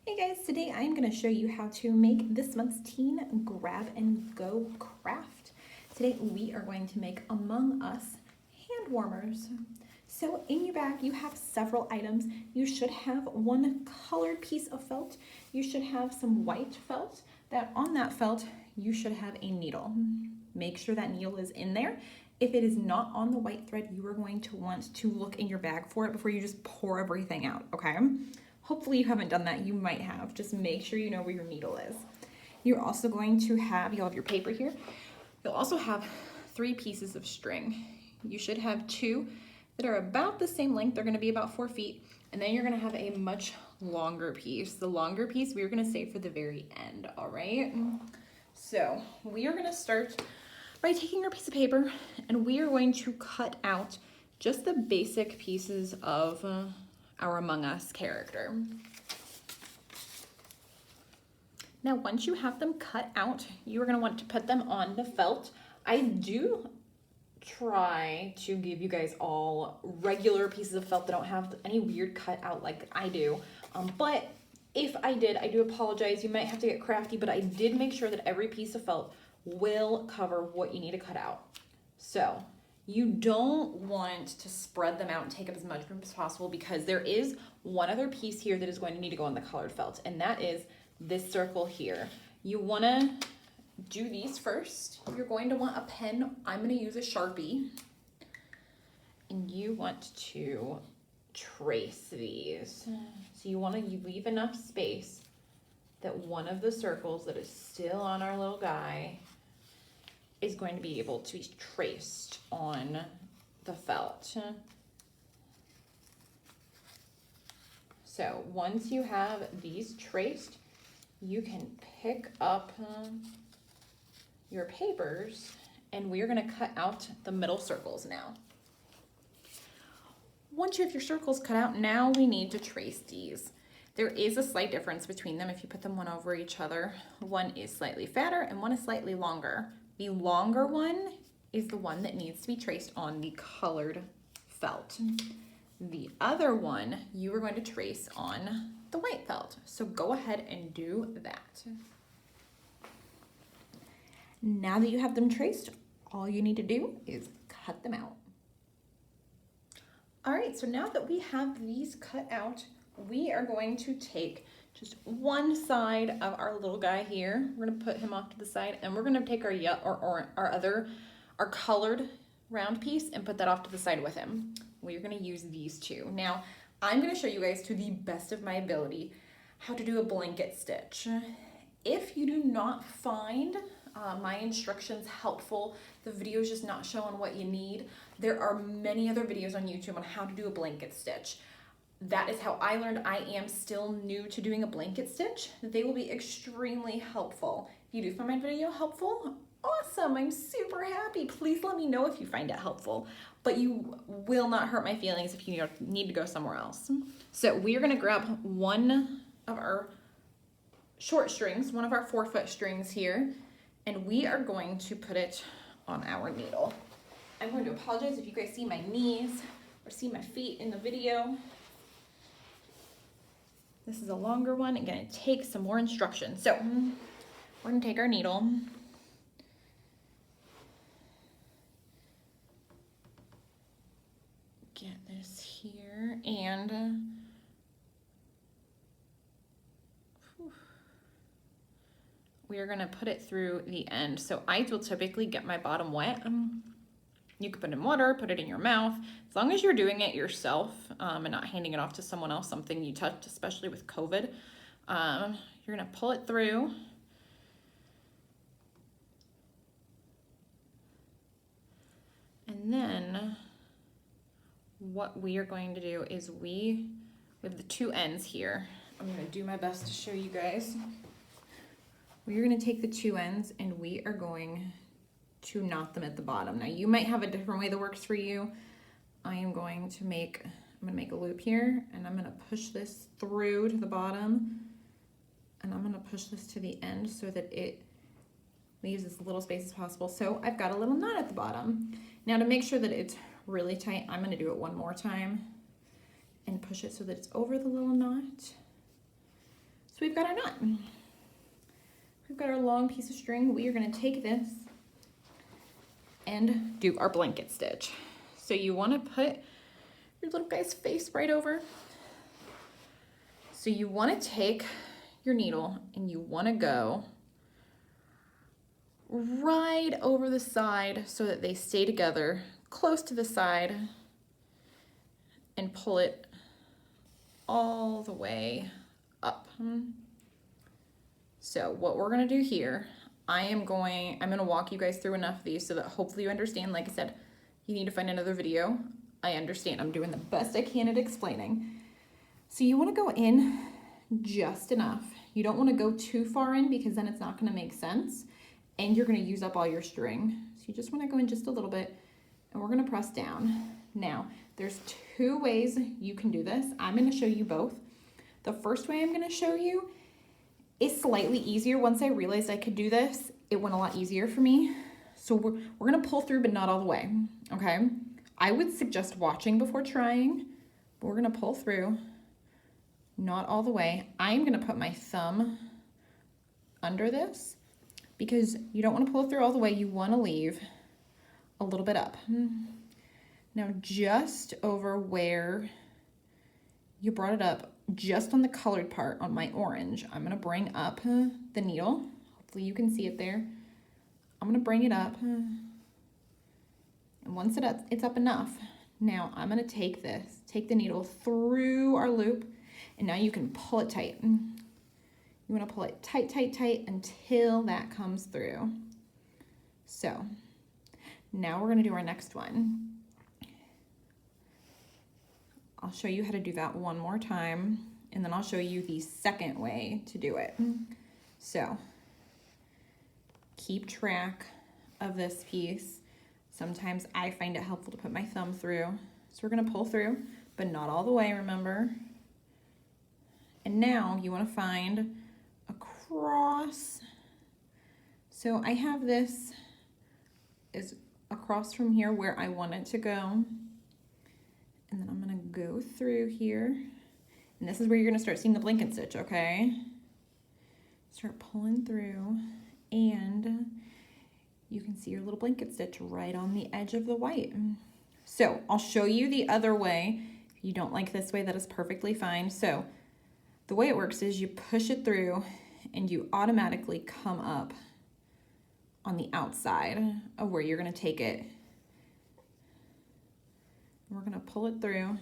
Hey guys, today I'm going to show you how to make this month's teen grab and go craft. Today we are going to make Among Us hand warmers. So in your bag you have several items. You should have one colored piece of felt. You should have some white felt. On that felt you should have a needle. Make sure that needle is in there. If it is not on the white thread, you are going to want to look in your bag for it before you just pour everything out, okay? Hopefully you haven't done that. You might have. Just make sure you know where your needle is. You're also going to have, you'll have your paper here. You'll also have 3 pieces of string. You should have 2 that are about the same length. They're going to be about 4 feet. And then you're going to have a much longer piece. The longer piece we're going to save for the very end, all right? So we are going to start by taking our piece of paper and we are going to cut out just the basic pieces of our Among Us character. Now, once you have them cut out, you are going to want to put them on the felt. I do try to give you guys all regular pieces of felt that don't have any weird cut out like I do. But if I did, I do apologize. You might have to get crafty, but I did make sure that every piece of felt will cover what you need to cut out. So you don't want to spread them out and take up as much room as possible because there is one other piece here that is going to need to go on the colored felt, and that is this circle here. You want to do these first. You're going to want a pen. I'm going to use a Sharpie. And you want to trace these. So you want to leave enough space that one of the circles that is still on our little guy is going to be able to be traced on the felt. So once you have these traced, you can pick up your papers and we are going to cut out the middle circles now. Once you have your circles cut out, now we need to trace these. There is a slight difference between them if you put them one over each other. One is slightly fatter and one is slightly longer. The longer one is the one that needs to be traced on the colored felt. The other one you are going to trace on the white felt. So go ahead and do that. Now that you have them traced, all you need to do is cut them out. All right, so now that we have these cut out, we are going to take just one side of our little guy here. We're gonna put him off to the side and we're gonna take our colored round piece and put that off to the side with him. We're gonna use these 2. Now, I'm gonna show you guys to the best of my ability how to do a blanket stitch. If you do not find my instructions helpful, the video is just not showing what you need, there are many other videos on YouTube on how to do a blanket stitch. That is how I learned. I am still new to doing a blanket stitch. They will be extremely helpful. If you do find my video helpful, awesome, I'm super happy. Please let me know if you find it helpful, but you will not hurt my feelings if you need to go somewhere else. So we are gonna grab one of our short strings, one of our 4-foot strings here, and we are going to put it on our needle. I'm going to apologize if you guys see my knees or see my feet in the video. This is a longer one and gonna take some more instructions. So we're gonna take our needle. Get this here and we are gonna put it through the end. So I will typically get my bottom wet. You could put it in water, put it in your mouth. As long as you're doing it yourself and not handing it off to someone else, something you touched, especially with COVID, you're gonna pull it through. And then what we are going to do is we have the 2 ends here. I'm gonna do my best to show you guys. We're gonna take the 2 ends and we are going to knot them at the bottom. Now you might have a different way that works for you. I'm gonna make a loop here and I'm gonna push this through to the bottom and I'm gonna push this to the end so that it leaves as little space as possible. So I've got a little knot at the bottom. Now to make sure that it's really tight, I'm gonna do it one more time and push it so that it's over the little knot. So we've got our knot. We've got our long piece of string. We are gonna take this and do our blanket stitch. So you wanna put your little guy's face right over. So you wanna take your needle and you wanna go right over the side so that they stay together, close to the side, and pull it all the way up. So what we're gonna do here, I'm gonna walk you guys through enough of these so that hopefully you understand. Like I said, you need to find another video. I understand, I'm doing the best I can at explaining. So you wanna go in just enough. You don't wanna go too far in because then it's not gonna make sense and you're gonna use up all your string. So you just wanna go in just a little bit and we're gonna press down. Now, there's two ways you can do this. I'm gonna show you both. The first way I'm gonna show you is slightly easier. Once I realized I could do this, it went a lot easier for me. So we're gonna pull through, but not all the way, okay? I would suggest watching before trying, but we're gonna pull through, not all the way. I'm gonna put my thumb under this because you don't wanna pull through all the way. You wanna leave a little bit up. Now just over where you brought it up, just on the colored part on my orange, I'm gonna bring up the needle. Hopefully you can see it there. I'm gonna bring it up. And once it's up enough, now I'm gonna take the needle through our loop, and now you can pull it tight. You wanna pull it tight, tight, tight until that comes through. So now we're gonna do our next one. I'll show you how to do that one more time, and then I'll show you the second way to do it. So keep track of this piece. Sometimes I find it helpful to put my thumb through. So we're gonna pull through, but not all the way, remember? And now you wanna find a cross. So I have this is across from here where I want it to go. And then I'm gonna go through here. And this is where you're gonna start seeing the blanket stitch, okay? Start pulling through and you can see your little blanket stitch right on the edge of the white. So I'll show you the other way. If you don't like this way, that is perfectly fine. So the way it works is you push it through and you automatically come up on the outside of where you're gonna take it. We're gonna pull it through.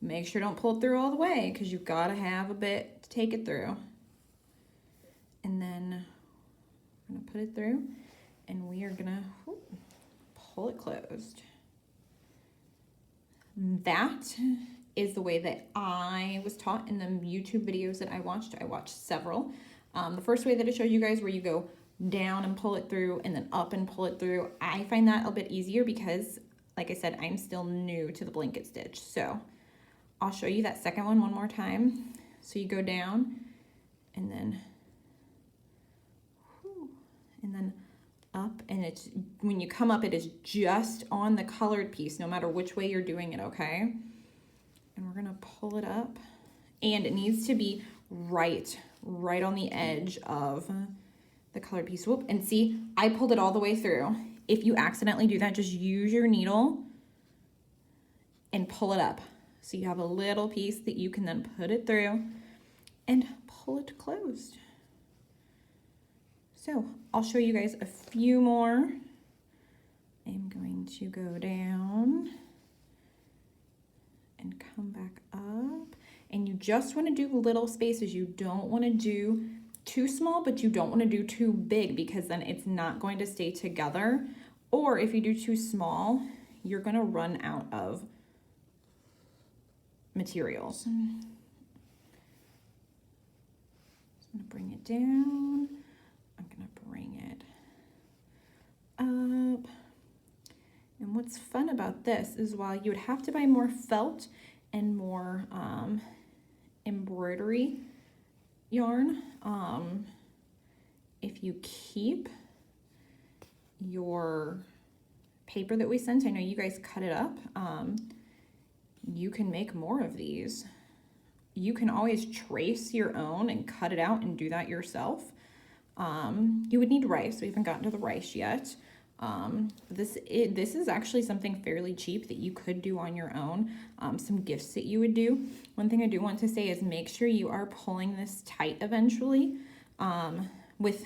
Make sure don't pull it through all the way because you've gotta have a bit to take it through. And then we're gonna put it through and we are gonna pull it closed. That is the way that I was taught in the YouTube videos that I watched. I watched several. The first way that I showed you guys where you go down and pull it through and then up and pull it through. I find that a bit easier because like I said, I'm still new to the blanket stitch. So I'll show you that second one more time. So you go down and then up, and it's when you come up, it is just on the colored piece, no matter which way you're doing it, okay? And we're gonna pull it up, and it needs to be right on the edge of the colored piece. Whoop, and see, I pulled it all the way through. If you accidentally do that, just use your needle and pull it up. So you have a little piece that you can then put it through and pull it closed. So I'll show you guys a few more. I'm going to go down and come back up. And you just want to do little spaces. You don't want to do too small, but you don't want to do too big because then it's not going to stay together. Or if you do too small, you're going to run out of materials. I'm going to bring it down. I'm going to bring it up. And what's fun about this is while you would have to buy more felt and more embroidery yarn, if you keep your paper that we sent, I know you guys cut it up, you can make more of these you can always trace your own and cut it out and do that yourself. You would need rice. We haven't gotten to the rice yet. This is actually something fairly cheap that you could do on your own. Some gifts that you would do. One thing I do want to say is make sure you are pulling this tight eventually. With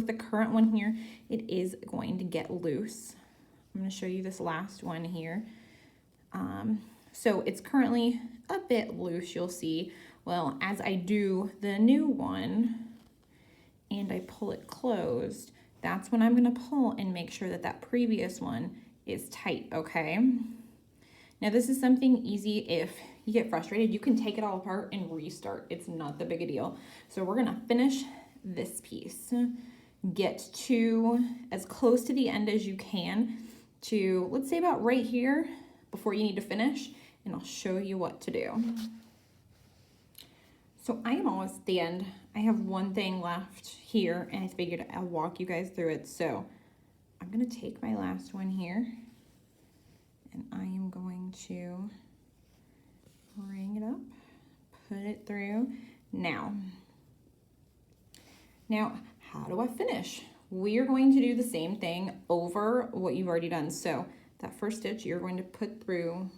the current one here, it is going to get loose. I'm going to show you this last one here. So it's currently a bit loose, you'll see. Well, as I do the new one and I pull it closed, that's when I'm going to pull and make sure that that previous one is tight, okay? Now this is something easy. If you get frustrated, you can take it all apart and restart. It's not that big a deal. So we're going to finish this piece. Get to as close to the end as you can to, let's say about right here before you need to finish, and I'll show you what to do. So I am almost at the end. I have one thing left here, and I figured I'll walk you guys through it. So I'm gonna take my last one here, and I am going to bring it up, put it through. Now, how do I finish? We are going to do the same thing over what you've already done. So that first stitch you're going to put through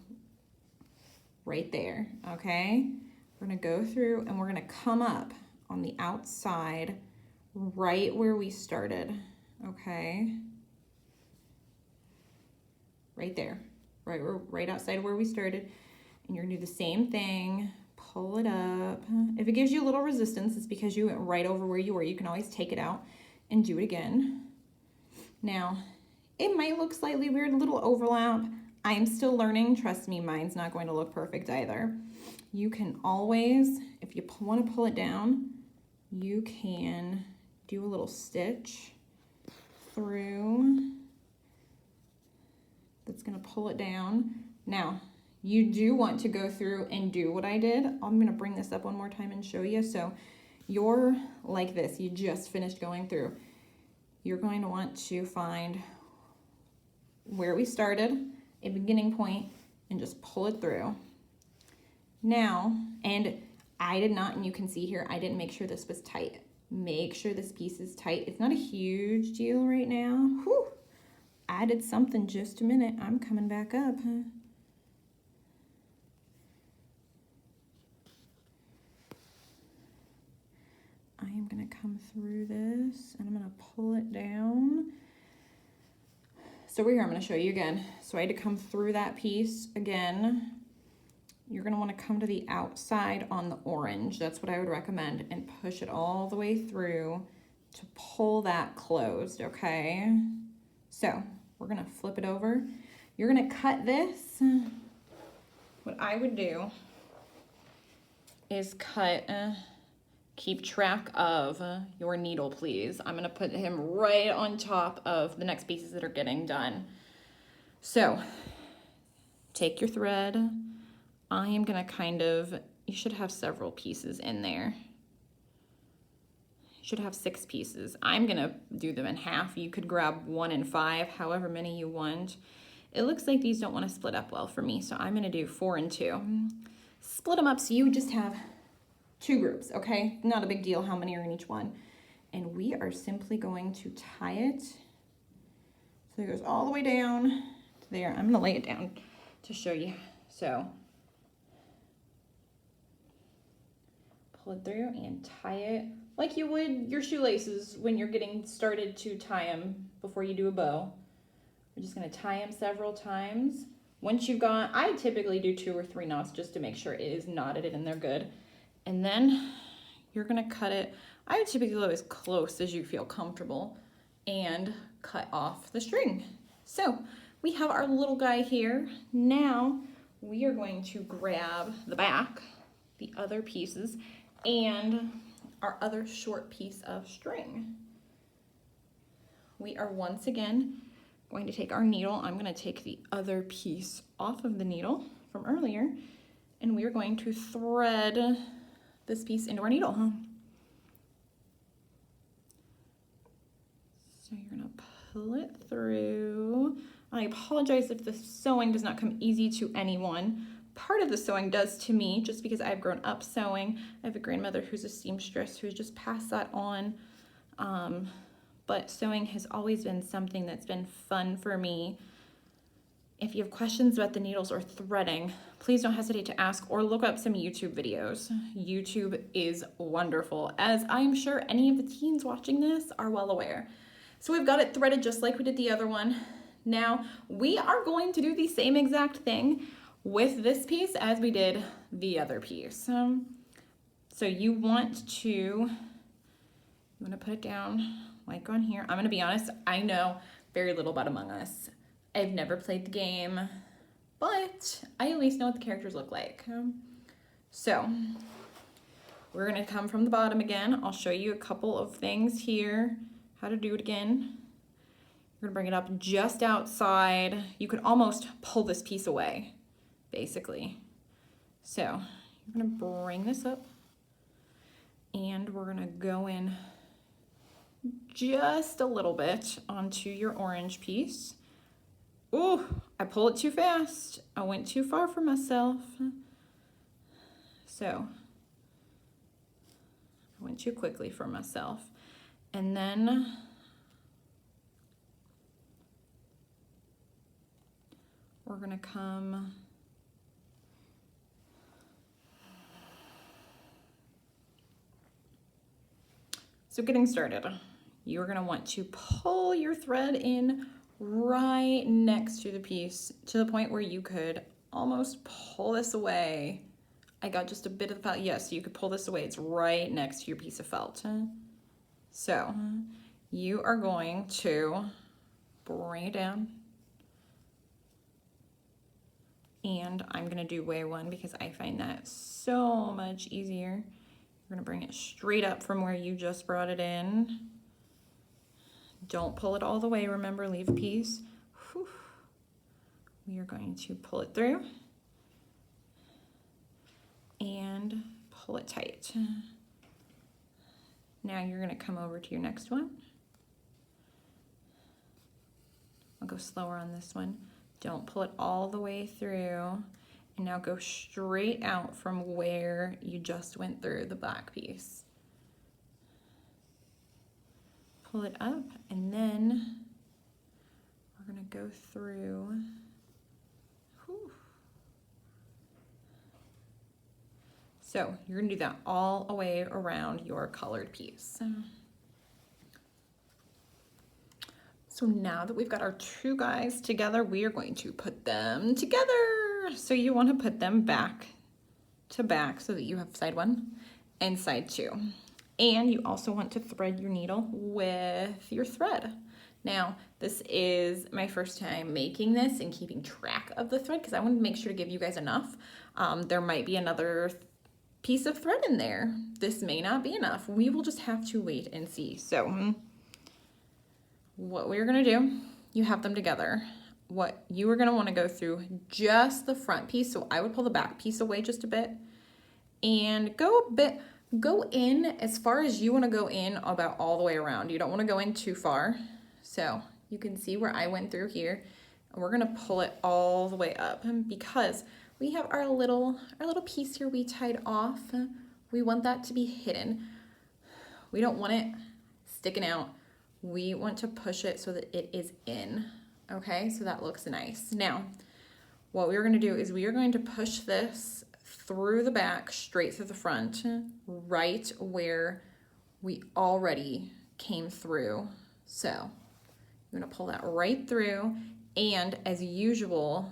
right there, okay? We're gonna go through and we're gonna come up on the outside right where we started, okay? Right there, right outside where we started. And you're gonna do the same thing, pull it up. If it gives you a little resistance, it's because you went right over where you were. You can always take it out and do it again. Now, it might look slightly weird, a little overlap. I'm still learning. Trust me, mine's not going to look perfect either. You can always, if you want to pull it down, you can do a little stitch through. That's going to pull it down. Now, you do want to go through and do what I did. I'm going to bring this up one more time and show you. So you're like this. You just finished going through. You're going to want to find where we started, a beginning point, and just pull it through. Now, and I did not, and you can see here, I didn't make sure this was tight. Make sure this piece is tight. It's not a huge deal right now. Whew. I did something just a minute. I'm coming back up. I am going to come through this and I'm going to pull it down. So we're here, I'm going to show you again. So I had to come through that piece again. You're going to want to come to the outside on the orange. That's what I would recommend, and push it all the way through to pull that closed, okay? So we're going to flip it over. You're going to cut this. What I would do is cut, keep track of your needle, please. I'm going to put him right on top of the next pieces that are getting done. So take your thread. I am going to you should have several pieces in there. You should have 6 pieces. I'm going to do them in half. You could grab 1 and 5, however many you want. It looks like these don't want to split up well for me, so I'm going to do 4 and 2. Split them up so you just have 2 groups, okay? Not a big deal how many are in each one. And we are simply going to tie it so it goes all the way down to there. I'm going to lay it down to show you. So pull it through and tie it like you would your shoelaces when you're getting started to tie them before you do a bow. We're just going to tie them several times. Once you've got, I typically do 2 or 3 knots just to make sure it is knotted and they're good. And then you're going to cut it. I would typically go as close as you feel comfortable and cut off the string. So we have our little guy here. Now we are going to grab the back, the other pieces, and our other short piece of string. We are once again going to take our needle. I'm going to take the other piece off of the needle from earlier, and we are going to thread this piece into our needle. So you're going to pull it through. I apologize if the sewing does not come easy to anyone, part of the sewing does to me, just because I've grown up sewing. I have a grandmother who's a seamstress who's just passed that on. But sewing has always been something that's been fun for me. If you have questions about the needles or threading, please don't hesitate to ask or look up some YouTube videos. YouTube is wonderful, as I'm sure any of the teens watching this are well aware. So we've got it threaded just like we did the other one. Now we are going to do the same exact thing with this piece as we did the other piece. So you want to put it down like on here. I'm gonna be honest, I know very little about Among Us. I've never played the game, but I at least know what the characters look like. So we're gonna come from the bottom again. I'll show you a couple of things here, how to do it again. You're gonna bring it up just outside. You could almost pull this piece away, basically. So you're gonna bring this up and we're gonna go in just a little bit onto your orange piece. Oh, I pulled it too fast. I went too far for myself. So I went too quickly for myself. And then we're gonna come so getting started, you're gonna want to pull your thread in right next to the piece to the point where you could almost pull this away. I got just a bit of the felt. Yes, you could pull this away. It's right next to your piece of felt. So you are going to bring it down. And I'm gonna do way one because I find that so much easier. You're gonna bring it straight up from where you just brought it in. Don't pull it all the way, remember, leave a piece. Whew. We are going to pull it through and pull it tight. Now you're gonna come over to your next one. I'll go slower on this one. Don't pull it all the way through. And now go straight out from where you just went through the black piece. Pull it up, and then we're gonna go through. Whew. So you're gonna do that all the way around your colored piece. So now that we've got our two guys together, we are going to put them together. So you want to put them back to back so that you have side one and side two. And you also want to thread your needle with your thread. Now, this is my first time making this and keeping track of the thread because I wanted to make sure to give you guys enough. There might be another piece of thread in there. This may not be enough. We will just have to wait and see. So what we're gonna do, you have them together. What you are gonna wanna go through just the front piece. So I would pull the back piece away just a bit and go in as far as you wanna go in about all the way around. You don't wanna go in too far. So you can see where I went through here. And we're gonna pull it all the way up because we have our little piece here we tied off. We want that to be hidden. We don't want it sticking out. We want to push it so that it is in, okay? So that looks nice. Now, what we're gonna do is we are going to push this through the back, straight through the front, right where we already came through. So you're gonna pull that right through, and as usual,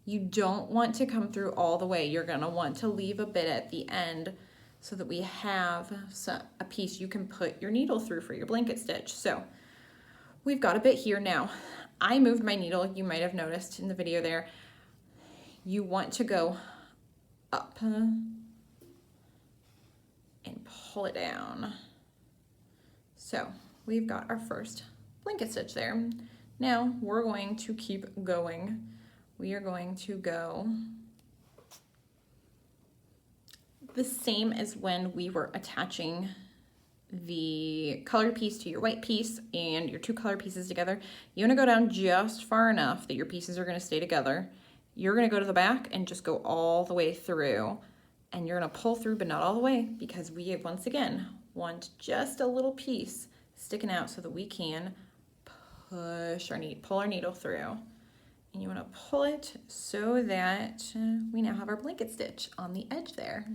you don't want to come through all the way. You're gonna want to leave a bit at the end so that we have a piece you can put your needle through for your blanket stitch. So we've got a bit here now. I moved my needle, you might have noticed in the video there. You want to go up and pull it down. So we've got our first blanket stitch there. Now we're going to keep going. We are going to go the same as when we were attaching the colored piece to your white piece and your two color pieces together. You want to go down just far enough that your pieces are going to stay together, you're gonna go to the back and just go all the way through, and you're gonna pull through, but not all the way, because we, once again, want just a little piece sticking out so that we can pull our needle through. And you wanna pull it so that we now have our blanket stitch on the edge there.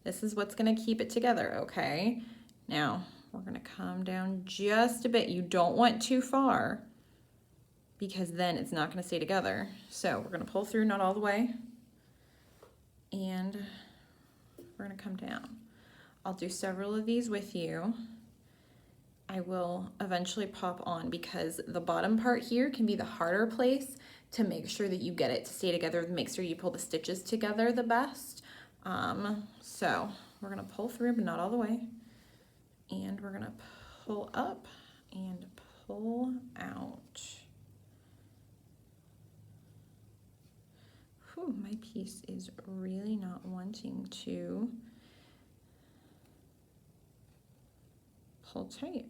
This is what's gonna keep it together, okay? Now, we're gonna come down just a bit. You don't want too far, because then it's not gonna stay together. So we're gonna pull through, not all the way, and we're gonna come down. I'll do several of these with you. I will eventually pop on, because the bottom part here can be the harder place to make sure that you get it to stay together, make sure you pull the stitches together the best. So we're gonna pull through, but not all the way. And we're gonna pull up and pull out. Whew, my piece is really not wanting to pull tight.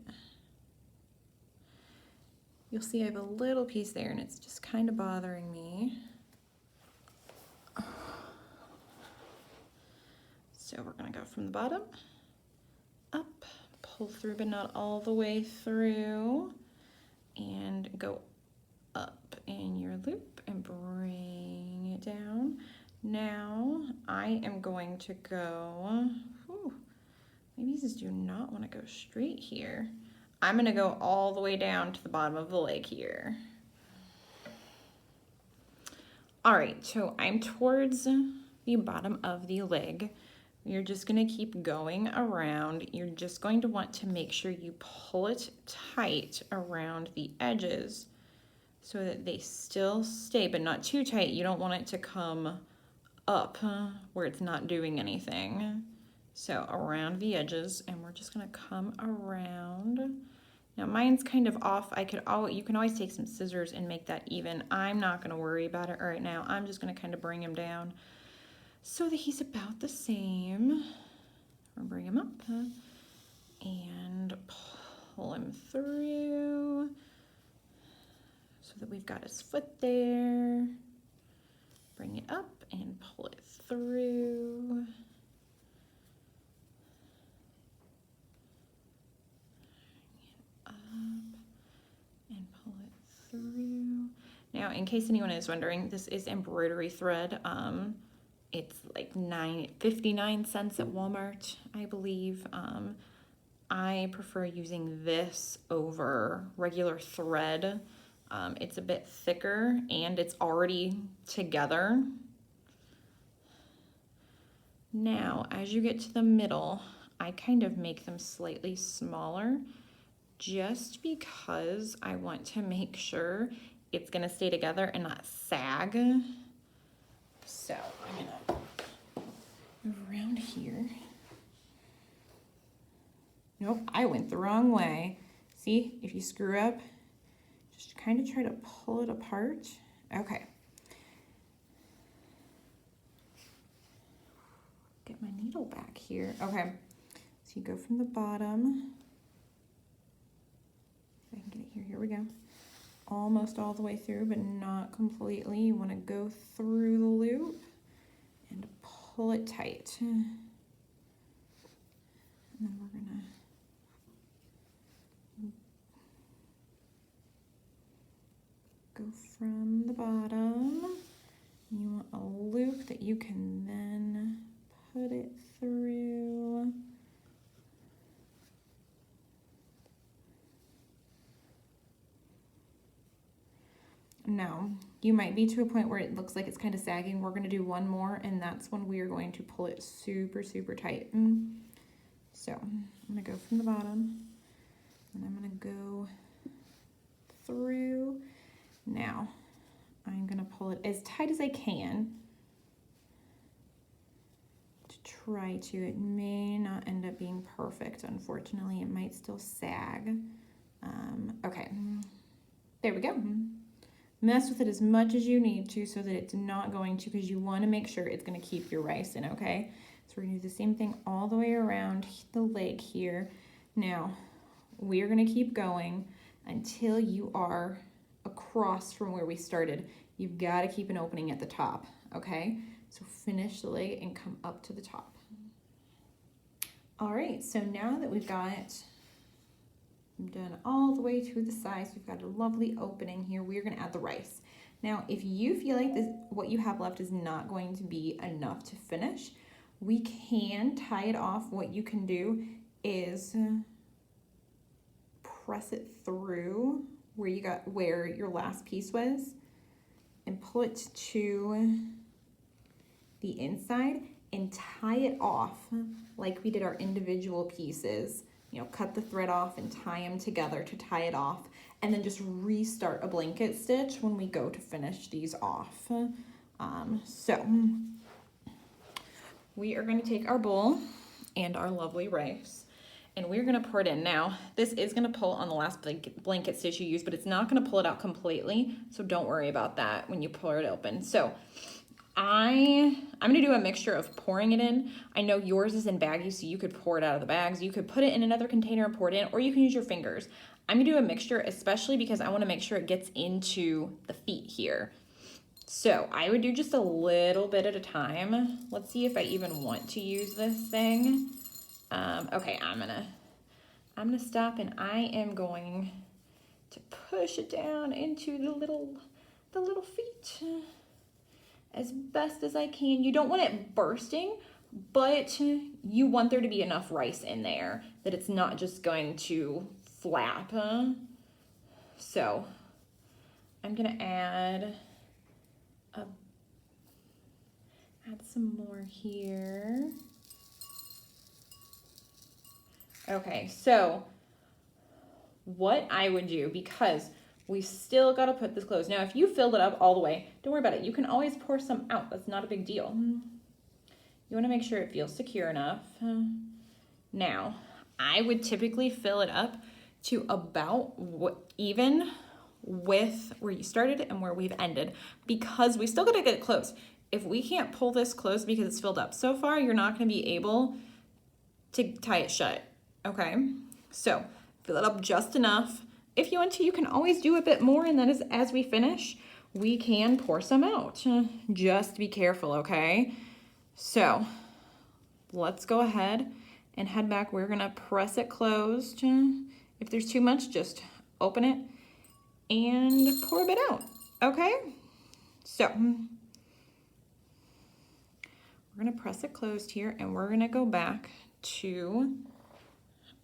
You'll see I have a little piece there and it's just kind of bothering me. So we're gonna go from the bottom, up, pull through but not all the way through, and go up in your loop and bring it down. Now I am going to go, maybe these do not want to go straight here. I'm gonna go all the way down to the bottom of the leg here. All right, so I'm towards the bottom of the leg. You're just gonna keep going around. You're just going to want to make sure you pull it tight around the edges so that they still stay, but not too tight. You don't want it to come up where it's not doing anything. So around the edges, and we're just gonna come around. Now mine's kind of off. You can always take some scissors and make that even. I'm not gonna worry about it right now. I'm just gonna kind of bring him down so that he's about the same. Or bring him up and pull him through so that we've got his foot there. Bring it up and pull it through. Up and pull it through. Now, in case anyone is wondering, this is embroidery thread. It's like 59 cents at Walmart, I believe. I prefer using this over regular thread. It's a bit thicker and it's already together. Now, as you get to the middle, I kind of make them slightly smaller just because I want to make sure it's gonna stay together and not sag. So I'm gonna move around here. Nope, I went the wrong way. See, if you screw up, just kind of try to pull it apart. Okay. Get my needle back here. Okay, so you go from the bottom. If I can get it here, here we go. Almost all the way through, but not completely. You want to go through the loop and pull it tight. And then we're gonna go from the bottom. You want a loop that you can then put it through. Now, you might be to a point where it looks like it's kind of sagging. We're going to do one more, and that's when we are going to pull it super, super tight. So, I'm going to go from the bottom, and I'm going to go through. Now, I'm going to pull it as tight as I can to try to. It may not end up being perfect, unfortunately. It might still sag. Okay, there we go. Mess with it as much as you need to so that it's not going to, because you want to make sure it's going to keep your rice in, okay? So we're going to do the same thing all the way around the leg here. Now, we are going to keep going until you are across from where we started. you've got to keep an opening at the top, okay? So finish the leg and come up to the top. All right, so now that we've got done all the way to the sides, we've got a lovely opening here. We're going to add the rice. Now, if you feel like what you have left is not going to be enough to finish, we can tie it off. What you can do is press it through where your last piece was and pull it to the inside and tie it off like we did our individual pieces. You know, cut the thread off and tie them together to tie it off, and then just restart a blanket stitch when we go to finish these off. So we are going to take our bowl and our lovely rice, and we're going to pour it in. Now, this is going to pull on the last blanket stitch you use, but it's not going to pull it out completely, so don't worry about that when you pour it open. So I'm going to do a mixture of pouring it in. I know yours is in baggies, so you could pour it out of the bags. You could put it in another container and pour it in, or you can use your fingers. I'm going to do a mixture, especially because I want to make sure it gets into the feet here. So I would do just a little bit at a time. Let's see if I even want to use this thing. Okay, I'm gonna stop, and I am going to push it down into the little feet as best as I can. You don't want it bursting, but you want there to be enough rice in there that it's not just going to flap. So I'm gonna add some more here. Okay, so what I would do, because we still got to put this closed. Now, if you filled it up all the way, don't worry about it. You can always pour some out. That's not a big deal. You want to make sure it feels secure enough. Now, I would typically fill it up to about even with where you started and where we've ended, because we still got to get it closed. If we can't pull this closed because it's filled up so far, you're not going to be able to tie it shut, okay? So fill it up just enough. If you want to, you can always do a bit more, and then as we finish, we can pour some out. Just be careful, okay? So let's go ahead and head back. We're gonna press it closed. If there's too much, just open it and pour a bit out, okay? So we're gonna press it closed here, and we're gonna go back to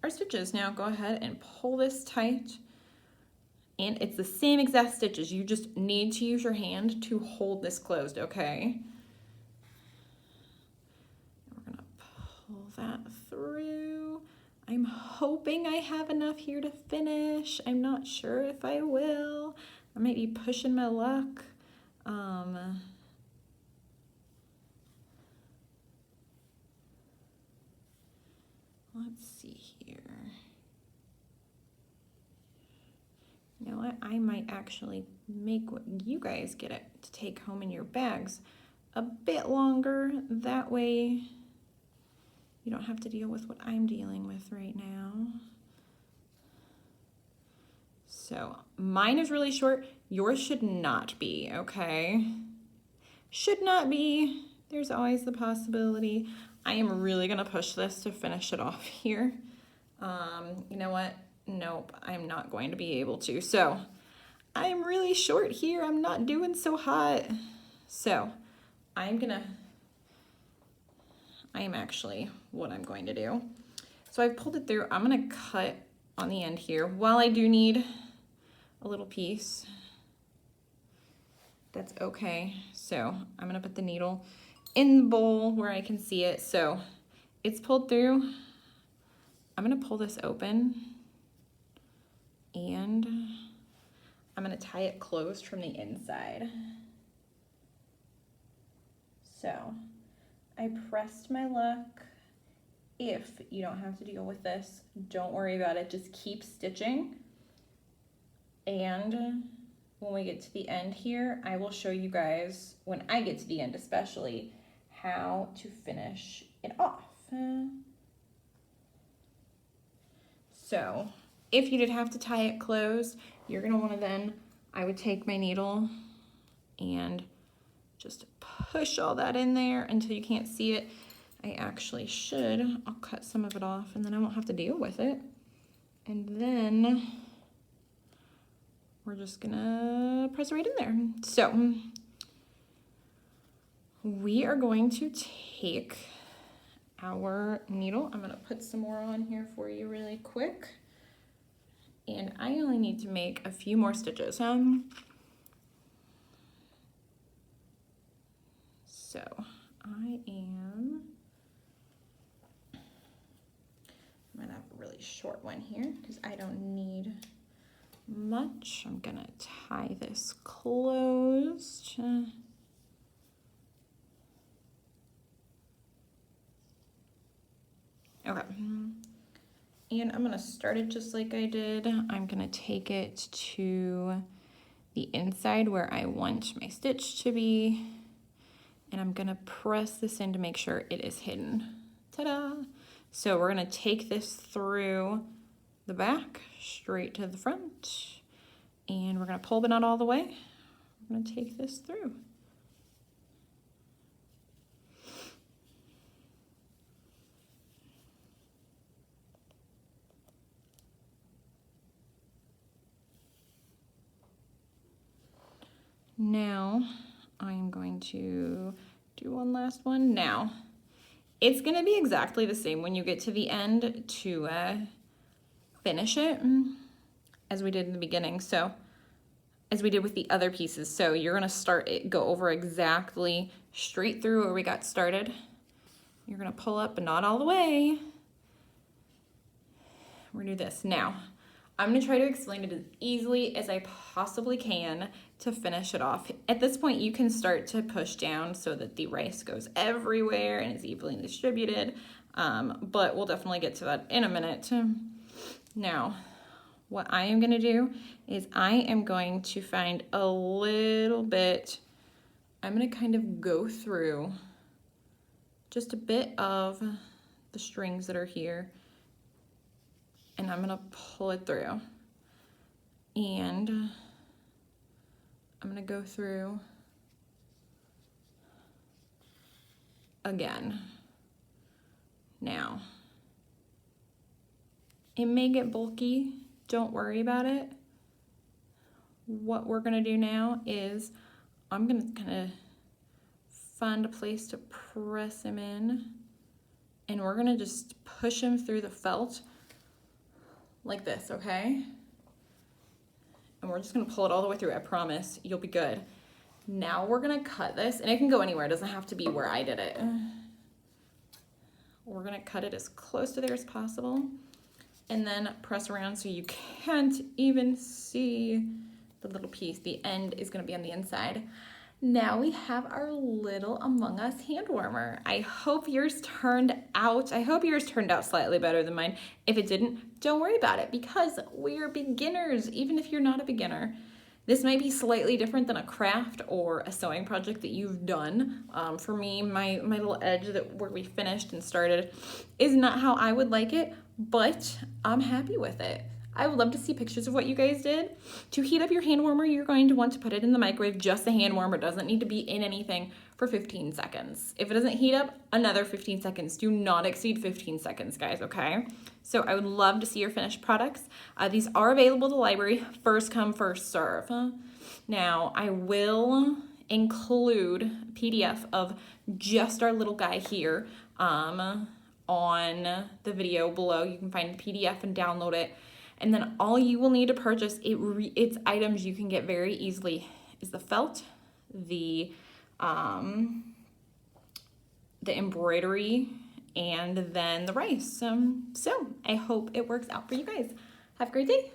our stitches. Now go ahead and pull this tight, and it's the same exact stitches. You just need to use your hand to hold this closed, okay? We're gonna pull that through. I'm hoping I have enough here to finish. I'm not sure if I will. I might be pushing my luck. Let's see here. You know what? I might actually make what you guys get it to take home in your bags a bit longer. That way you don't have to deal with what I'm dealing with right now. So mine is really short. Yours should not be, okay? Should not be. There's always the possibility. I am really gonna push this to finish it off here. You know what? Nope, I'm not going to be able to. So I'm really short here. I'm not doing so hot. So what I'm going to do. So I've pulled it through. I'm gonna cut on the end here. While I do need a little piece, that's okay. So I'm gonna put the needle in the bowl where I can see it. So it's pulled through. I'm gonna pull this open, and I'm gonna tie it closed from the inside. So I pressed my luck. If you don't have to deal with this, don't worry about it. Just keep stitching. And when we get to the end here, I will show you guys, when I get to the end especially, how to finish it off. So if you did have to tie it closed, you're gonna wanna then, I would take my needle and just push all that in there until you can't see it. I actually should. I'll cut some of it off and then I won't have to deal with it. And then we're just gonna press it right in there. So we are going to take our needle. I'm gonna put some more on here for you really quick. And I only need to make a few more stitches. So I'm gonna have a really short one here because I don't need much. I'm gonna tie this closed. Okay. And I'm gonna start it just like I did. I'm gonna take it to the inside where I want my stitch to be. And I'm gonna press this in to make sure it is hidden. Ta-da! So we're gonna take this through the back, straight to the front. And we're gonna pull the knot all the way. We're gonna take this through. Now, I'm going to do one last one. Now, it's gonna be exactly the same when you get to the end to finish it as we did in the beginning. So, as we did with the other pieces. So you're gonna start it, go over exactly straight through where we got started. You're gonna pull up, but not all the way. We're gonna do this. Now, I'm gonna try to explain it as easily as I possibly can to finish it off. At this point, you can start to push down so that the rice goes everywhere and is evenly distributed, but we'll definitely get to that in a minute. Now, what I am gonna do is I am going to find a little bit, I'm gonna kind of go through just a bit of the strings that are here, and I'm gonna pull it through. And I'm gonna go through again. Now, it may get bulky, don't worry about it. What we're gonna do now is I'm gonna kind of find a place to press him in, and we're gonna just push him through the felt like this, okay? And we're just gonna pull it all the way through, I promise, you'll be good. Now we're gonna cut this, and it can go anywhere, it doesn't have to be where I did it. We're gonna cut it as close to there as possible, and then press around so you can't even see the little piece. The end is gonna be on the inside. Now we have our little Among Us hand warmer. I hope yours turned out slightly better than mine. If it didn't, don't worry about it because we're beginners, even if you're not a beginner. This might be slightly different than a craft or a sewing project that you've done. For me, my little edge where we finished and started is not how I would like it, but I'm happy with it. I would love to see pictures of what you guys did. To heat up your hand warmer, you're going to want to put it in the microwave, just the hand warmer. It doesn't need to be in anything for 15 seconds. If it doesn't heat up, another 15 seconds. Do not exceed 15 seconds, guys, okay? So I would love to see your finished products. These are available at the library, first come, first serve. Now, I will include a PDF of just our little guy here on the video below. You can find the PDF and download it. And then all you will need to purchase, it's items you can get very easily, is the felt, the embroidery, and then the rice. So I hope it works out for you guys. Have a great day.